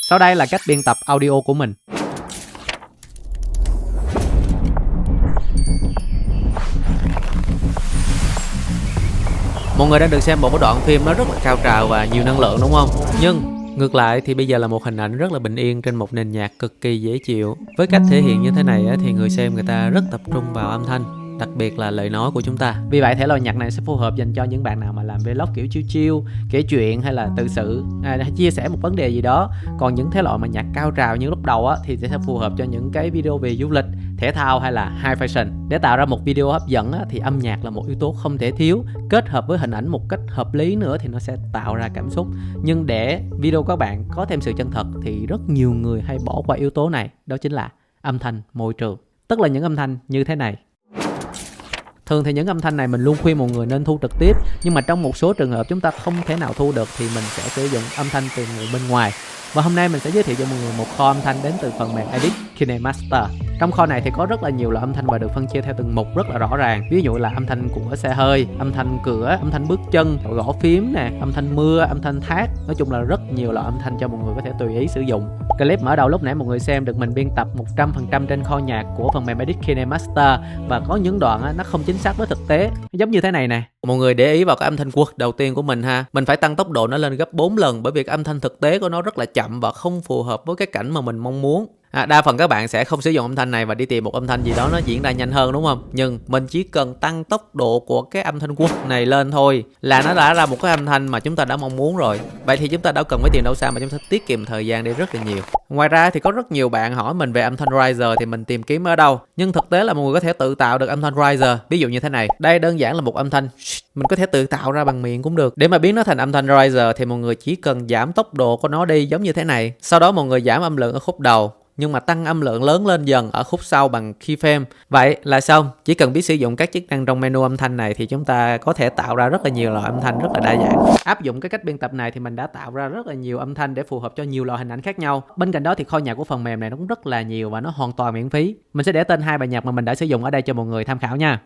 Sau đây là cách biên tập audio của mình. Mọi người đang được xem một cái đoạn phim nó rất là cao trào và nhiều năng lượng đúng không? Nhưng ngược lại thì bây giờ là một hình ảnh rất là bình yên trên một nền nhạc cực kỳ dễ chịu. Với cách thể hiện như thế này thì người xem người ta rất tập trung vào âm thanh, đặc biệt là lời nói của chúng ta. Vì vậy thể loại nhạc này sẽ phù hợp dành cho những bạn nào mà làm vlog kiểu chill chill, kể chuyện hay là tự sự, chia sẻ một vấn đề gì đó. Còn những thể loại mà nhạc cao trào như lúc đầu thì sẽ phù hợp cho những cái video về du lịch, thể thao hay là high fashion. Để tạo ra một video hấp dẫn thì âm nhạc là một yếu tố không thể thiếu, kết hợp với hình ảnh một cách hợp lý nữa thì nó sẽ tạo ra cảm xúc. Nhưng để video của các bạn có thêm sự chân thật thì rất nhiều người hay bỏ qua yếu tố này, đó chính là âm thanh môi trường. Tức là những âm thanh như thế này. Thường thì những âm thanh này mình luôn khuyên mọi người nên thu trực tiếp, nhưng mà trong một số trường hợp chúng ta không thể nào thu được thì mình sẽ sử dụng âm thanh từ người bên ngoài. Và hôm nay mình sẽ giới thiệu cho mọi người một kho âm thanh đến từ phần mềm Edit KineMaster. Trong kho này thì có rất là nhiều loại âm thanh và được phân chia theo từng mục rất là rõ ràng. Ví dụ là âm thanh của xe hơi, âm thanh cửa, âm thanh bước chân, gõ phím nè, âm thanh mưa, âm thanh thác. Nói chung là rất nhiều loại âm thanh cho mọi người có thể tùy ý sử dụng. Clip mở đầu lúc nãy mọi người xem được mình biên tập 100% trên kho nhạc của phần mềm Edit KineMaster, và có những đoạn nó không chính xác với thực tế, giống như thế này nè. Mọi người để ý vào cái âm thanh quật đầu tiên của mình ha. Mình phải tăng tốc độ nó lên gấp 4 lần bởi vì cái âm thanh thực tế của nó rất là chậm và không phù hợp với cái cảnh mà mình mong muốn. Đa phần các bạn sẽ không sử dụng âm thanh này và đi tìm một âm thanh gì đó nó diễn ra nhanh hơn đúng không? Nhưng mình chỉ cần tăng tốc độ của cái âm thanh quật này lên thôi là nó đã ra một cái âm thanh mà chúng ta đã mong muốn rồi. Vậy thì chúng ta đâu cần phải tìm đâu xa mà chúng ta tiết kiệm thời gian đi rất là nhiều. Ngoài ra thì có rất nhiều bạn hỏi mình về âm thanh riser thì mình tìm kiếm ở đâu. Nhưng thực tế là mọi người có thể tự tạo được âm thanh riser. Ví dụ như thế này. Đây đơn giản là một âm thanh mình có thể tự tạo ra bằng miệng cũng được. Để mà biến nó thành âm thanh riser thì mọi người chỉ cần giảm tốc độ của nó đi giống như thế này. Sau đó mọi người giảm âm lượng ở khúc đầu, nhưng mà tăng âm lượng lớn lên dần ở khúc sau bằng keyframe. Vậy là xong. Chỉ cần biết sử dụng các chức năng trong menu âm thanh này thì chúng ta có thể tạo ra rất là nhiều loại âm thanh rất là đa dạng. Áp dụng cái cách biên tập này thì mình đã tạo ra rất là nhiều âm thanh để phù hợp cho nhiều loại hình ảnh khác nhau. Bên cạnh đó thì kho nhạc của phần mềm này nó cũng rất là nhiều và nó hoàn toàn miễn phí. Mình sẽ để tên 2 bài nhạc mà mình đã sử dụng ở đây cho mọi người tham khảo nha.